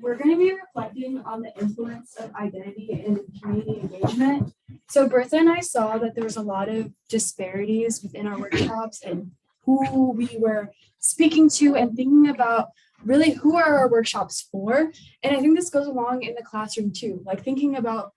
we're going to be reflecting on the influence of identity in community engagement. So Bertha and I saw that there was a lot of disparities within our workshops and who we were speaking to and thinking about really who are our workshops for. And I think this goes along in the classroom too, like thinking about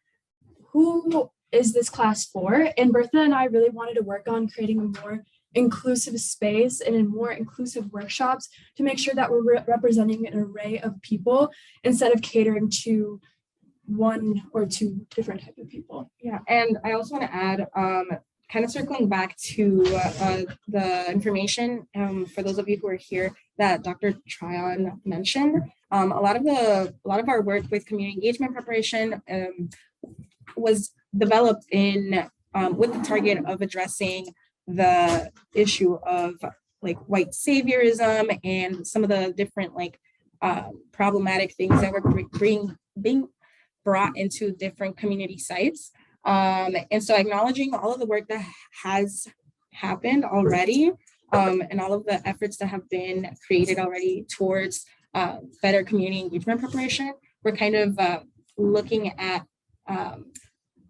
who is this class for? And Bertha and I really wanted to work on creating a more inclusive space and in more inclusive workshops to make sure that we're representing an array of people instead of catering to one or two different type of people. Yeah, and I also want to add, kind of circling back to the information for those of you who are here that Dr. Tryon mentioned. A lot of our work with community engagement preparation was developed in with the target of addressing the issue of like white saviorism and some of the different like problematic things that were being brought into different community sites. And so acknowledging all of the work that has happened already and all of the efforts that have been created already towards better community engagement preparation, we're kind of looking at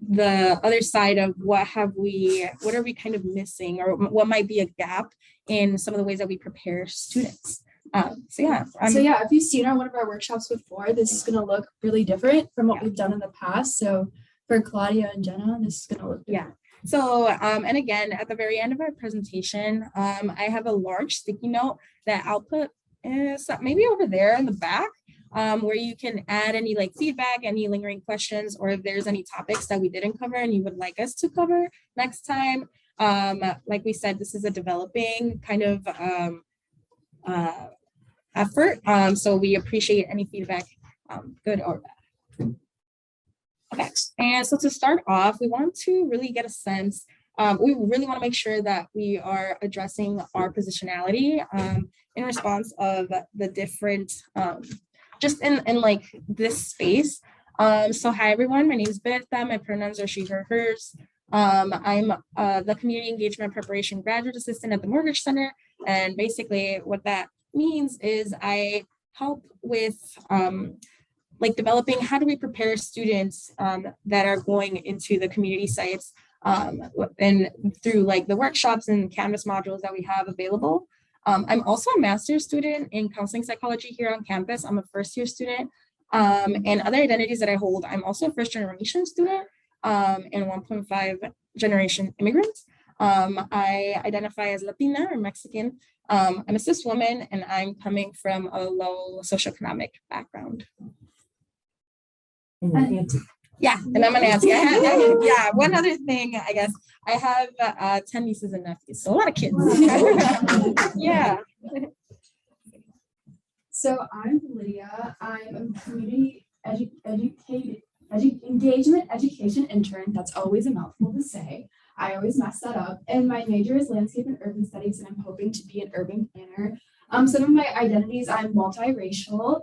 the other side of what are we kind of missing, or what might be a gap in some of the ways that we prepare students. So yeah, if you've seen one of our workshops before, this is going to look really different from what we've done in the past. So for Claudia and Jenna, this is going to look different. Yeah. So, and again, at the very end of our presentation, I have a large sticky note that I'll put maybe over there in the back, where you can add any like feedback, any lingering questions, or if there's any topics that we didn't cover and you would like us to cover next time. Like we said, this is a developing kind of effort. So we appreciate any feedback, good or bad. Okay, and so to start off, we want to really get a sense, we really want to make sure that we are addressing our positionality in response of the different, just in like this space. So hi everyone, my name is Bertha, my pronouns are she, her, hers. I'm the Community Engagement Preparation Graduate Assistant at the Morgridge Center, and basically what that means is I help with like developing how do we prepare students that are going into the community sites and through like the workshops and Canvas modules that we have available. I'm also a master's student in counseling psychology here on campus. I'm a first-year student, and other identities that I hold. I'm also a first-generation student and 1.5 generation immigrant. I identify as Latina or Mexican. I'm a cis woman, and I'm coming from a low socioeconomic background. Yeah, and I'm an auntie. Yeah, one other thing, I guess, I have 10 nieces and nephews, so a lot of kids. Yeah. So I'm Lydia. I'm a community engagement education intern. That's always a mouthful to say. I always mess that up. And my major is landscape and urban studies, and I'm hoping to be an urban planner. Some of my identities, I'm multiracial,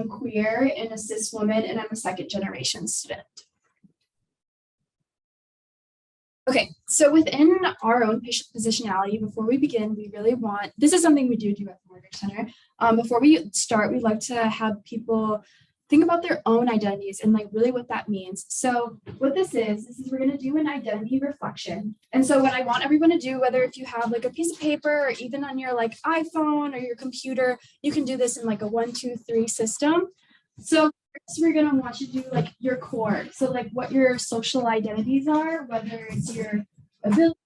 queer, and a cis woman, and I'm a second generation student. Okay, so within our own patient positionality, before we begin, we really want, this is something we do at the Morgridge Center. Before we start, we'd like to have people think about their own identities and like really what that means. So what this is we're going to do an identity reflection. And so what I want everyone to do, whether if you have like a piece of paper or even on your like iPhone or your computer, you can do this in like a 1, 2, 3 system. So first we're going to want you to do like your core. So like what your social identities are, whether it's your ability.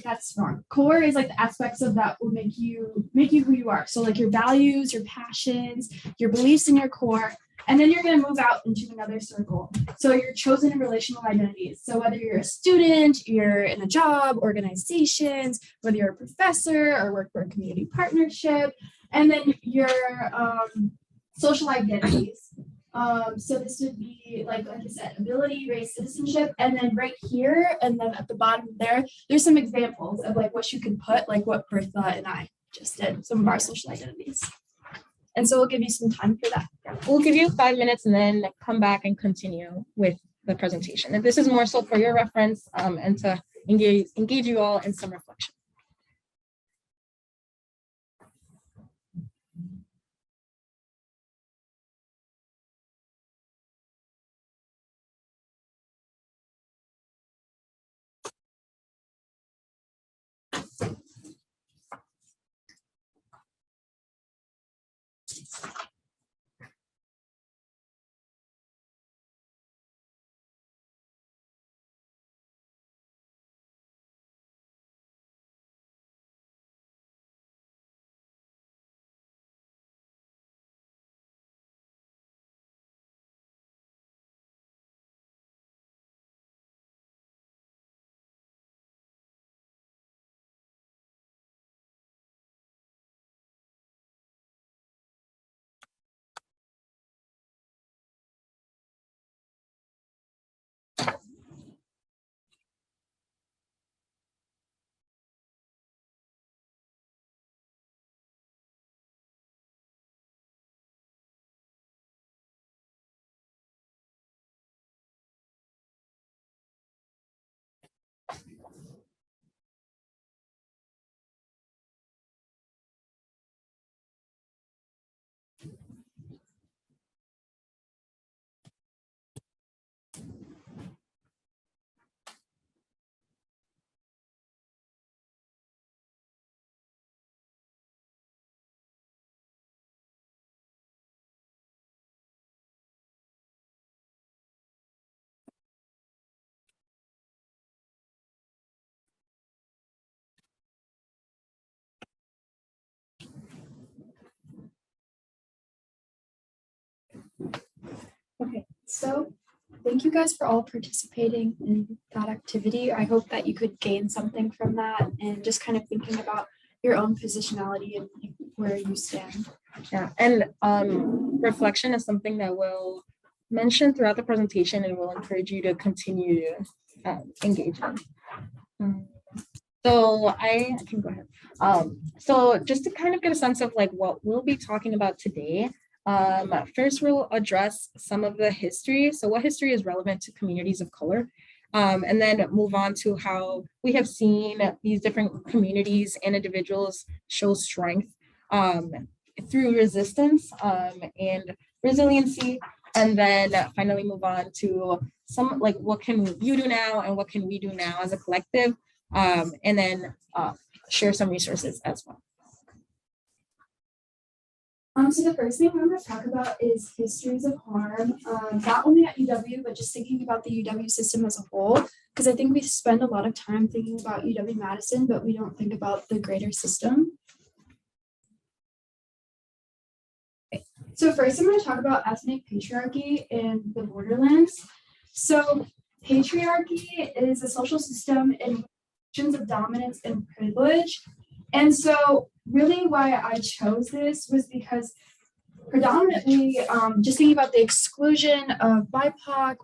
That's wrong. Core is like the aspects of that will make you who you are. So like your values, your passions, your beliefs in your core, and then you're going to move out into another circle. So your chosen and relational identities. So whether you're a student, you're in a job, organizations, whether you're a professor or work for a community partnership, and then your social identities. So this would be like I said, ability, race, citizenship, and then right here, and then at the bottom there's some examples of like what you can put, like what Bertha and I just did, some of our social identities. And so we'll give you some time for that. We'll give you 5 minutes and then come back and continue with the presentation. And this is more so for your reference and to engage you all in some reflection. Okay, so thank you guys for all participating in that activity. I hope that you could gain something from that and just kind of thinking about your own positionality and where you stand. Yeah, and reflection is something that we'll mention throughout the presentation and we'll encourage you to continue to engage in. So I can go ahead. So just to kind of get a sense of like what we'll be talking about today, first we'll address some of the history. So what history is relevant to communities of color, and then move on to how we have seen these different communities and individuals show strength through resistance and resiliency, and then finally move on to some like what can you do now and what can we do now as a collective, and then share some resources as well. So the first thing I'm going to talk about is histories of harm, not only at UW, but just thinking about the UW system as a whole, because I think we spend a lot of time thinking about UW-Madison, but we don't think about the greater system. Okay. So first I'm going to talk about ethnic patriarchy in the borderlands. So patriarchy is a social system in positions of dominance and privilege. And so really why I chose this was because predominantly just thinking about the exclusion of BIPOC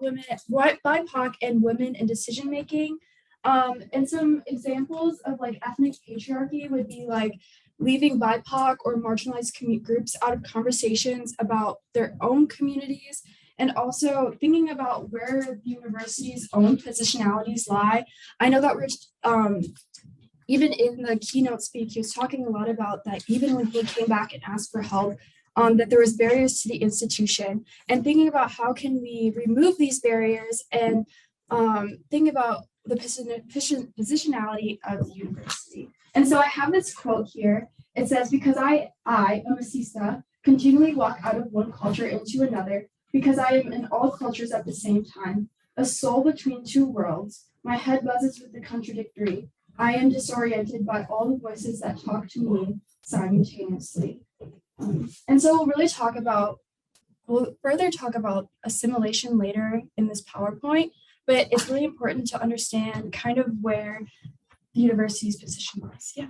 and women in decision making. And some examples of like ethnic patriarchy would be like leaving BIPOC or marginalized groups out of conversations about their own communities, and also thinking about where the university's own positionalities lie. I know that we're even in the keynote speak, he was talking a lot about that even when he came back and asked for help, that there was barriers to the institution, and thinking about how can we remove these barriers and think about the positionality of the university. And so I have this quote here. It says, because I, a mestiza, continually walk out of one culture into another, because I am in all cultures at the same time, a soul between two worlds. My head buzzes with the contradictory. I am disoriented by all the voices that talk to me simultaneously. And so we'll further talk about assimilation later in this PowerPoint, but it's really important to understand kind of where the university's position was. Yeah.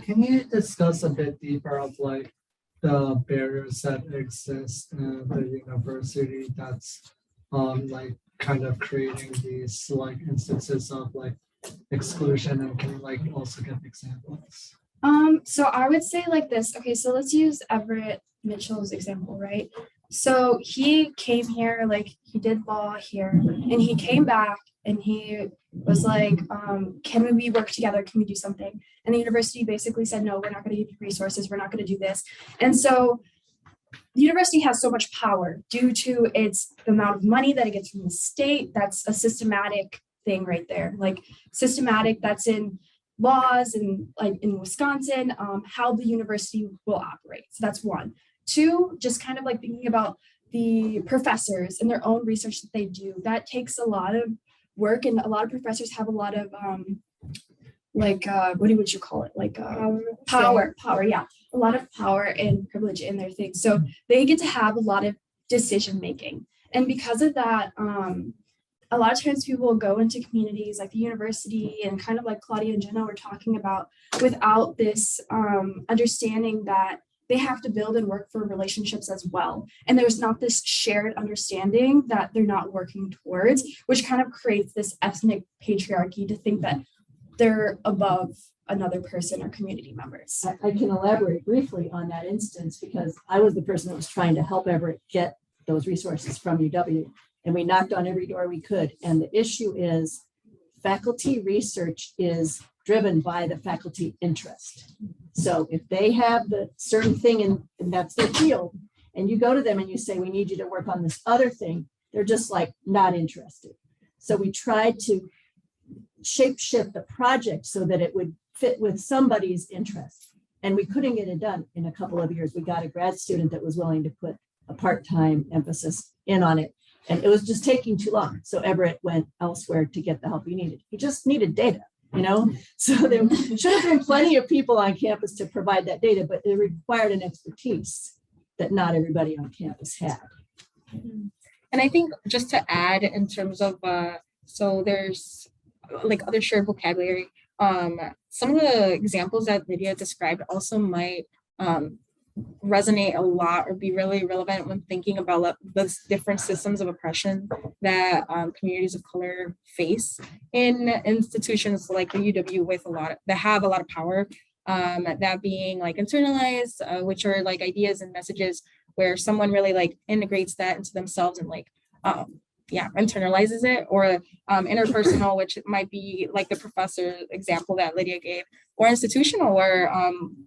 Can you discuss a bit deeper of like the barriers that exist in the university that's like kind of creating these like instances of like exclusion, and can you like also give examples? So I would say like this. Okay, so let's use Everett Mitchell's example, right? So he came here, like he did law here, and he came back and he was like, can we work together? Can we do something? And the university basically said, no, we're not going to give you resources. We're not going to do this. And so the university has so much power due to the amount of money that it gets from the state. That's a systematic thing right there, like systematic, that's in laws and like in Wisconsin, how the university will operate. So that's one. Two, just kind of like thinking about the professors and their own research that they do. That takes a lot of work, and a lot of professors have a lot of what would you call it? Like power, yeah. A lot of power and privilege in their things. So they get to have a lot of decision making. And because of that, a lot of times people will go into communities like the university and kind of like Claudia and Jenna were talking about, without this understanding that they have to build and work for relationships as well. And there's not this shared understanding that they're not working towards, which kind of creates this ethnic patriarchy to think that they're above another person or community members. I can elaborate briefly on that instance because I was the person that was trying to help Everett get those resources from UW, and we knocked on every door we could. And the issue is faculty research is driven by the faculty interest. So if they have the certain thing and that's their field, and you go to them and you say, we need you to work on this other thing, they're just like not interested. So we tried to shape shift the project so that it would fit with somebody's interest. And we couldn't get it done in a couple of years. We got a grad student that was willing to put a part-time emphasis in on it. And it was just taking too long. So Everett went elsewhere to get the help he needed. He just needed data, you know? So there should have been plenty of people on campus to provide that data, but it required an expertise that not everybody on campus had. And I think just to add in terms of, so there's like other shared vocabulary. Some of the examples that Lydia described also might resonate a lot or be really relevant when thinking about the different systems of oppression that communities of color face in institutions like the UW with that have a lot of power, that being like internalized, which are like ideas and messages where someone really like integrates that into themselves and like internalizes it, or interpersonal, which might be like the professor example that Lydia gave, or institutional, where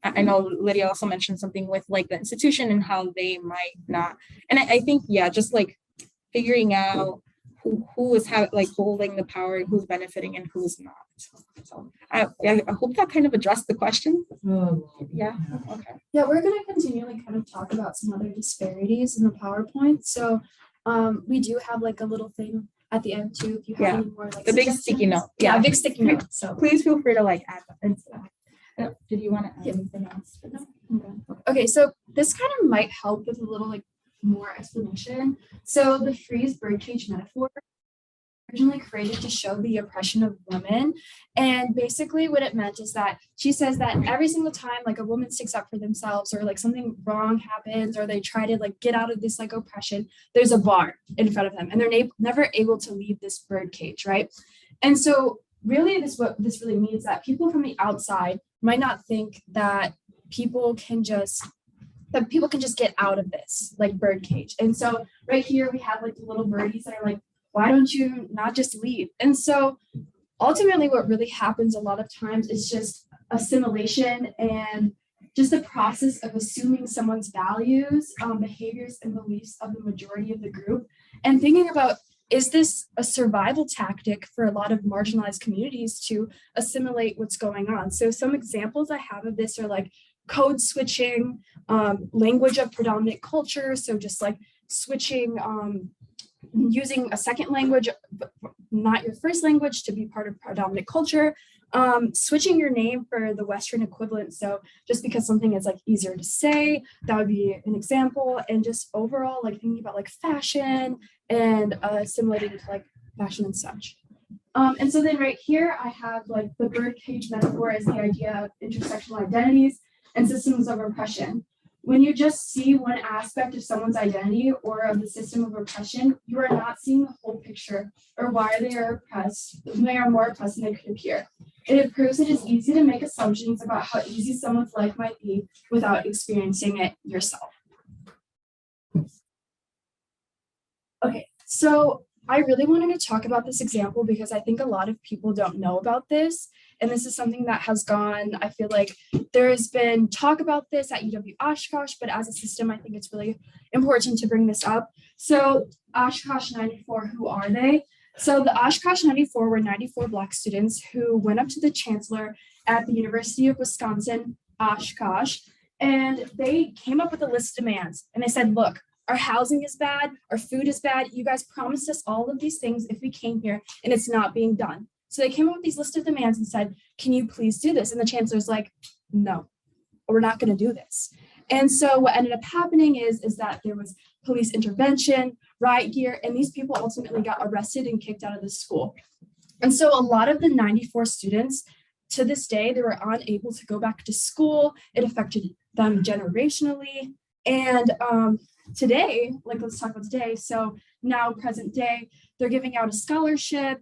I know Lydia also mentioned something with like the institution and how they might not. And I think, just like figuring out who is holding the power and who's benefiting and who's not. So I hope that kind of addressed the question. Yeah. Okay. Yeah, we're going to continually kind of talk about some other disparities in the PowerPoint. So we do have like a little thing at the end too, if you have any more like the big sticky note. Yeah, big sticky note. So please feel free to like add that into that. Did you want to add anything else? No? Okay, so this kind of might help with a little like more explanation. So the freeze birdcage metaphor originally created to show the oppression of women, and basically what it meant is that she says that every single time like a woman sticks up for themselves or like something wrong happens or they try to like get out of this like oppression, there's a bar in front of them and they're never able to leave this birdcage, right? And so really what this really means that people from the outside might not think that people can just get out of this like birdcage. And so right here we have like the little birdies that are like, why don't you not just leave? And so ultimately what really happens a lot of times is just assimilation and just the process of assuming someone's values, behaviors, and beliefs of the majority of the group, and thinking about, is this a survival tactic for a lot of marginalized communities to assimilate what's going on? So some examples I have of this are like code switching, language of predominant culture. So just like switching, using a second language, but not your first language, to be part of predominant culture, switching your name for the Western equivalent. So just because something is like easier to say, that would be an example. And just overall, like thinking about like fashion and assimilating to like fashion and such. And so then right here, I have like the birdcage metaphor as the idea of intersectional identities and systems of oppression. When you just see one aspect of someone's identity or of the system of oppression, you are not seeing the whole picture or why they are oppressed. They are more oppressed than they could appear. It proves it is easy to make assumptions about how easy someone's life might be without experiencing it yourself. Okay, so I really wanted to talk about this example because I think a lot of people don't know about this. And this is something that has gone, I feel like there has been talk about this at UW Oshkosh, but as a system, I think it's really important to bring this up. So Oshkosh 94, who are they? So the Oshkosh 94 were 94 Black students who went up to the chancellor at the University of Wisconsin, Oshkosh, and they came up with a list of demands. And they said, look, our housing is bad, our food is bad. You guys promised us all of these things if we came here, and it's not being done. So they came up with these list of demands and said, can you please do this? And the chancellor's like, no, we're not going to do this. And so what ended up happening is that there was police intervention, riot gear, and these people ultimately got arrested and kicked out of the school. And so a lot of the 94 students, to this day, they were unable to go back to school. It affected them generationally. And today, like, let's talk about today. So now, present day, they're giving out a scholarship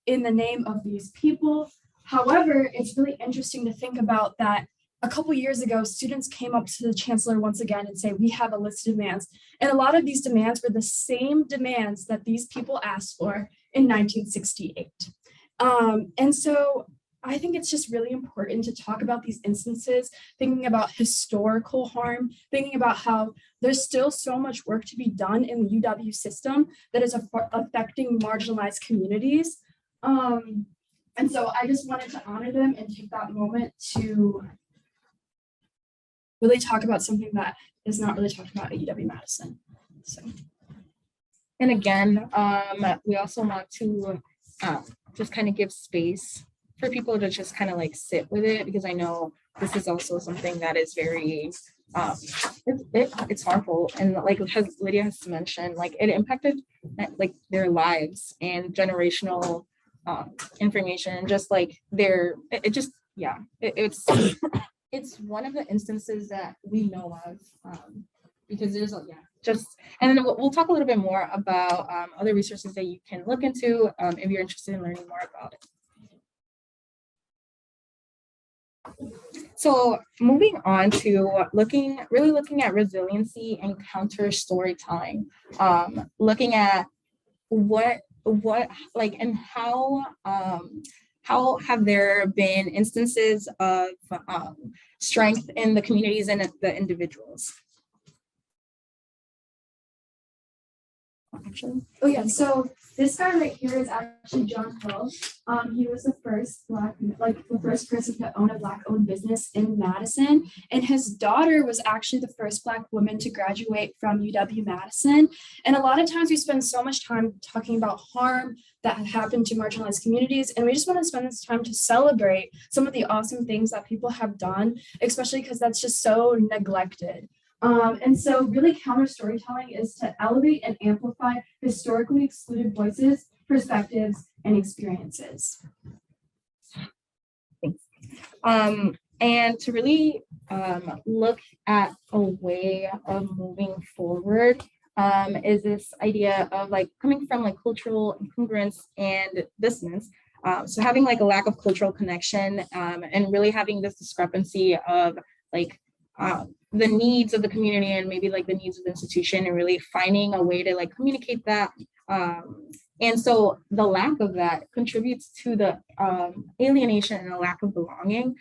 in the name of these people. However, it's really interesting to think about that a couple years ago, students came up to the chancellor once again and say, we have a list of demands. And a lot of these demands were the same demands that these people asked for in 1968. And so I think it's just really important to talk about these instances, thinking about historical harm, thinking about how there's still so much work to be done in the UW system that is affecting marginalized communities. And so I just wanted to honor them and take that moment to really talk about something that is not really talked about at UW-Madison. So. And again, we also want to just kind of give space for people to just kind of like sit with it, because I know this is also something that is very, it's harmful. And like as Lydia has mentioned, like it impacted like their lives and generational information, just like it's one of the instances that we know of, because there's and then we'll talk a little bit more about other resources that you can look into if you're interested in learning more about it. So moving on to looking at resiliency and counter storytelling, looking at what like and how have there been instances of strength in the communities and the individuals? Oh yeah, so this guy right here is actually John Hill. He was the first person to own a Black-owned business in Madison, and his daughter was actually the first Black woman to graduate from UW-Madison. And a lot of times we spend so much time talking about harm that have happened to marginalized communities, and we just want to spend this time to celebrate some of the awesome things that people have done, especially because that's just so neglected. And so really counter storytelling is to elevate and amplify historically excluded voices, perspectives, and experiences. Thanks. And to really look at a way of moving forward is this idea of like coming from like cultural incongruence and dissonance. So having like a lack of cultural connection and really having this discrepancy of like the needs of the community and maybe like the needs of the institution, and really finding a way to like communicate that. And so the lack of that contributes to the alienation and a lack of belonging.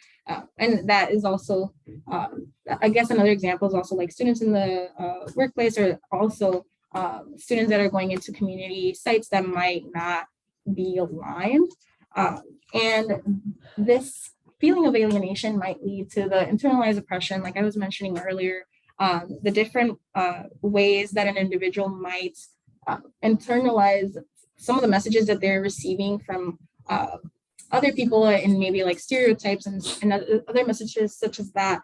And that is also, I guess another example is also like students in the workplace, or also students that are going into community sites that might not be aligned. And this feeling of alienation might lead to the internalized oppression, like I was mentioning earlier, the different ways that an individual might internalize some of the messages that they're receiving from other people, and maybe like stereotypes and other messages such as that,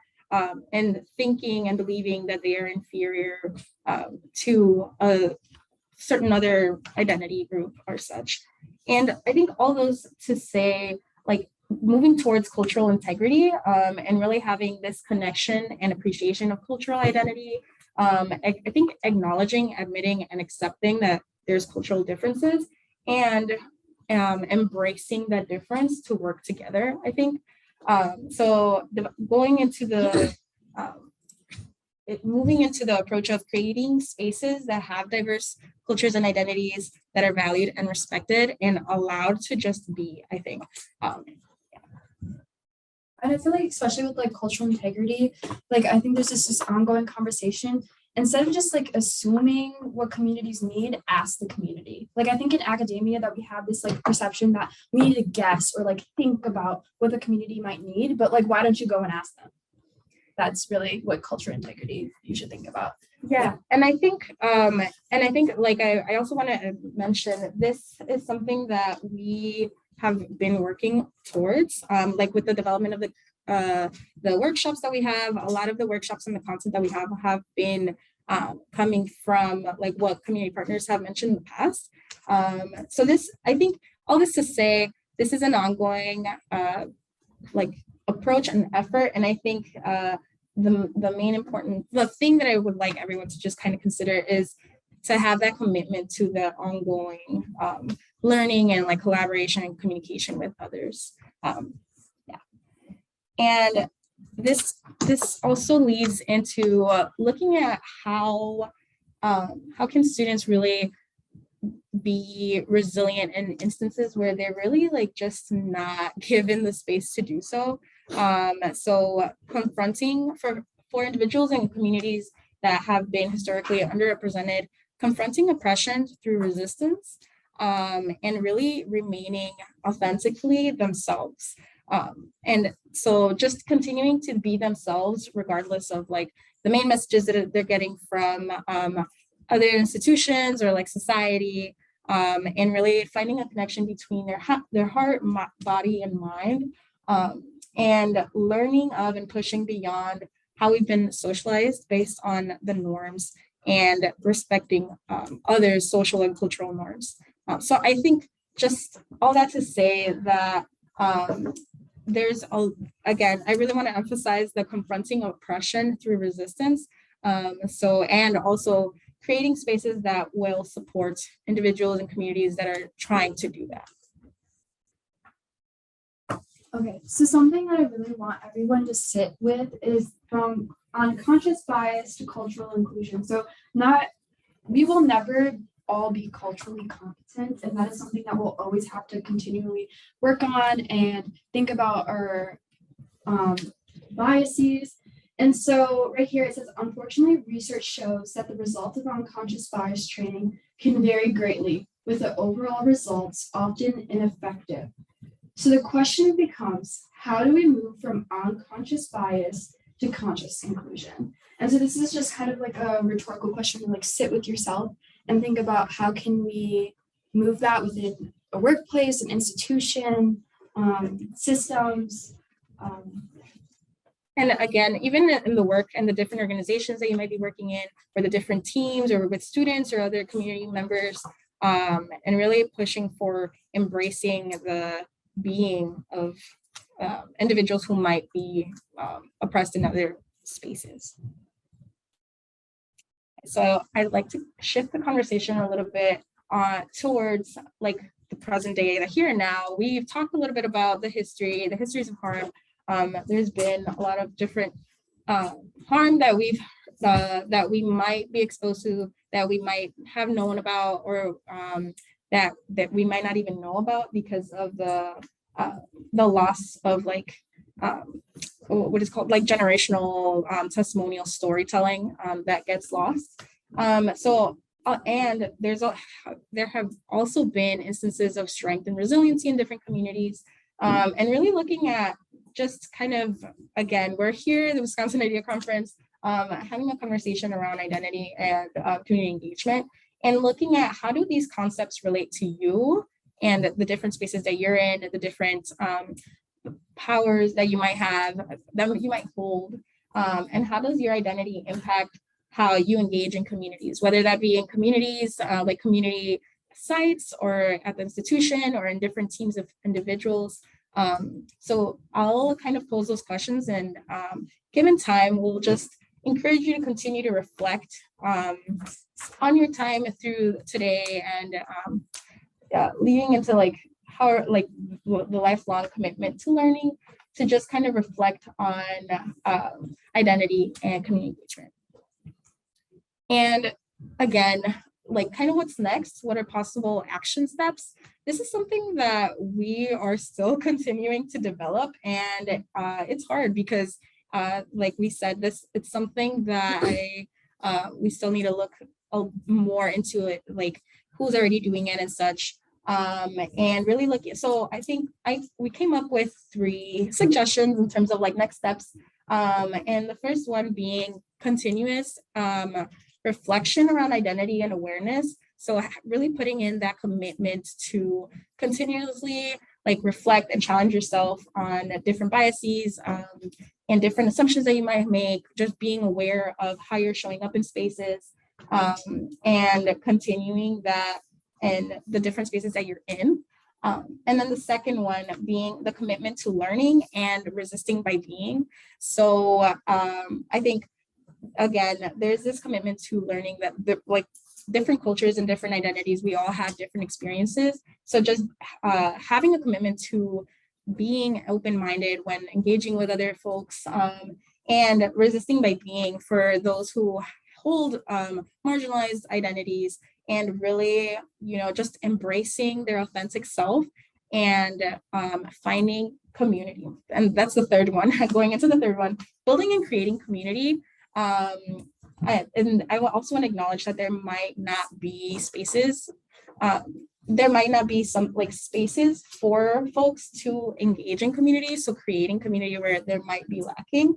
and thinking and believing that they are inferior to a certain other identity group or such. And I think all those to say, like, moving towards cultural integrity and really having this connection and appreciation of cultural identity. I think acknowledging, admitting, and accepting that there's cultural differences, and embracing that difference to work together, I think. Going into the moving into the approach of creating spaces that have diverse cultures and identities that are valued and respected and allowed to just be, I think. And I feel like, especially with like cultural integrity, like I think there's this ongoing conversation instead of just like assuming what communities need, ask the community. Like I think in academia that we have this like perception that we need to guess or like think about what the community might need, but like why don't you go and ask them? That's really what cultural integrity you should think about. Yeah, and I think like I also want to mention this is something that we have been working towards, like with the development of the workshops that we have. A lot of the workshops and the content that we have been coming from like what community partners have mentioned in the past. So this, I think, all this to say, this is an ongoing like approach and effort, and I think the thing that I would like everyone to just kind of consider is to have that commitment to the ongoing learning and like collaboration and communication with others. Yeah, and this also leads into looking at how can students really be resilient in instances where they're really like just not given the space to do so. So confronting for individuals and communities that have been historically underrepresented, confronting oppression through resistance, and really remaining authentically themselves. And so just continuing to be themselves regardless of like the main messages that they're getting from other institutions or like society, and really finding a connection between their heart, body, and mind, and learning of and pushing beyond how we've been socialized based on the norms and respecting others' social and cultural norms. So I think just all that to say that again, I really want to emphasize the confronting oppression through resistance. And also creating spaces that will support individuals and communities that are trying to do that. Okay, so something that I really want everyone to sit with is from unconscious bias to cultural inclusion. So we will never all be culturally competent, and that is something that we'll always have to continually work on and think about our biases. And so right here it says, unfortunately, research shows that the result of unconscious bias training can vary greatly, with the overall results often ineffective. So the question becomes, how do we move from unconscious bias to conscious inclusion? And so this is just kind of like a rhetorical question to like sit with yourself and think about how can we move that within a workplace, an institution, systems. And again, even in the work and the different organizations that you might be working in, or the different teams or with students or other community members, and really pushing for embracing the being of individuals who might be oppressed in other spaces. So I'd like to shift the conversation a little bit towards like the present day, the here and now. We've talked a little bit about the histories of harm. There's been a lot of different harm that we might be exposed to, that we might have known about, or that we might not even know about because of the loss of like what is called like generational testimonial storytelling that gets lost. And there have also been instances of strength and resiliency in different communities, and really looking at just kind of, again, we're here at the Wisconsin Idea Conference, having a conversation around identity and community engagement, and looking at how do these concepts relate to you and the different spaces that you're in, the different powers that you might have, that you might hold, and how does your identity impact how you engage in communities, whether that be in communities, like community sites, or at the institution, or in different teams of individuals. So I'll kind of pose those questions, and given time, we'll just encourage you to continue to reflect on your time through today, and leading into like how like the lifelong commitment to learning, to just kind of reflect on identity and community engagement. And again, like kind of what's next, what are possible action steps? This is something that we are still continuing to develop, and it's hard because like we said, it's something that We still need to look more into it, like who's already doing it and such. And really look at, so I think we came up with 3 suggestions in terms of like next steps. And the first one being continuous reflection around identity and awareness. So really putting in that commitment to continuously like reflect and challenge yourself on different biases and different assumptions that you might make, just being aware of how you're showing up in spaces and continuing that in the different spaces that you're in. And then the second one being the commitment to learning and resisting by being. So I think, again, there's this commitment to learning that like different cultures and different identities, we all have different experiences. So just having a commitment to being open-minded when engaging with other folks and resisting by being for those who hold marginalized identities, and really, just embracing their authentic self and finding community. And that's the third one. Going into the third one, building and creating community. And I also want to acknowledge that there might not be spaces. There might not be some like spaces for folks to engage in community. So creating community where there might be lacking.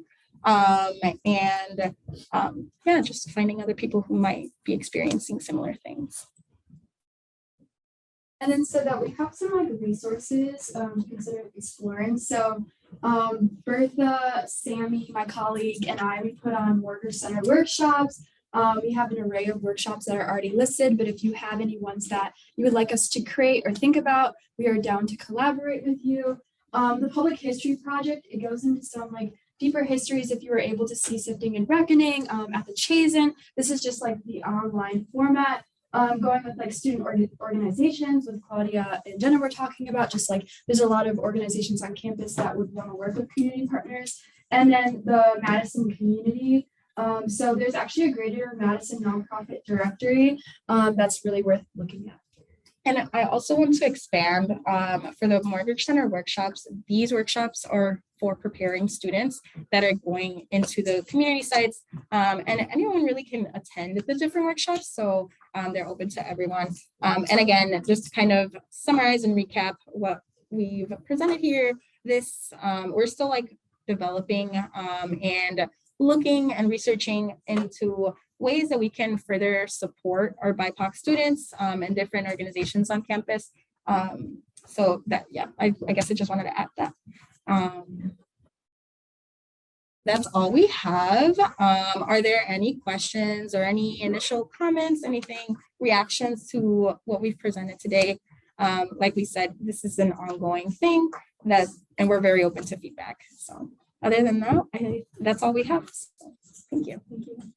Just finding other people who might be experiencing similar things. And then so that we have some like resources to consider exploring. So Bertha, Sammy, my colleague, and I, we put on Morgridge Center workshops. We have an array of workshops that are already listed, but if you have any ones that you would like us to create or think about, we are down to collaborate with you. The Public History Project, it goes into some like deeper histories if you were able to see Sifting and Reckoning at the Chazen. This is just like the online format. Going with like student organizations with Claudia and Jenna we're talking about, just like there's a lot of organizations on campus that would want to work with community partners. And then the Madison community. So there's actually a Greater Madison nonprofit directory that's really worth looking at. And I also want to expand for the Morgridge Center workshops. These workshops are for preparing students that are going into the community sites, and anyone really can attend the different workshops. So they're open to everyone. And again, just to kind of summarize and recap what we've presented here, we're still like developing and looking and researching into ways that we can further support our BIPOC students and different organizations on campus. So that, I guess I just wanted to add that. That's all we have. Are there any questions or any initial comments, anything, reactions to what we've presented today? Like we said, this is an ongoing thing and we're very open to feedback. So other than that, that's all we have. So, thank you. Thank you.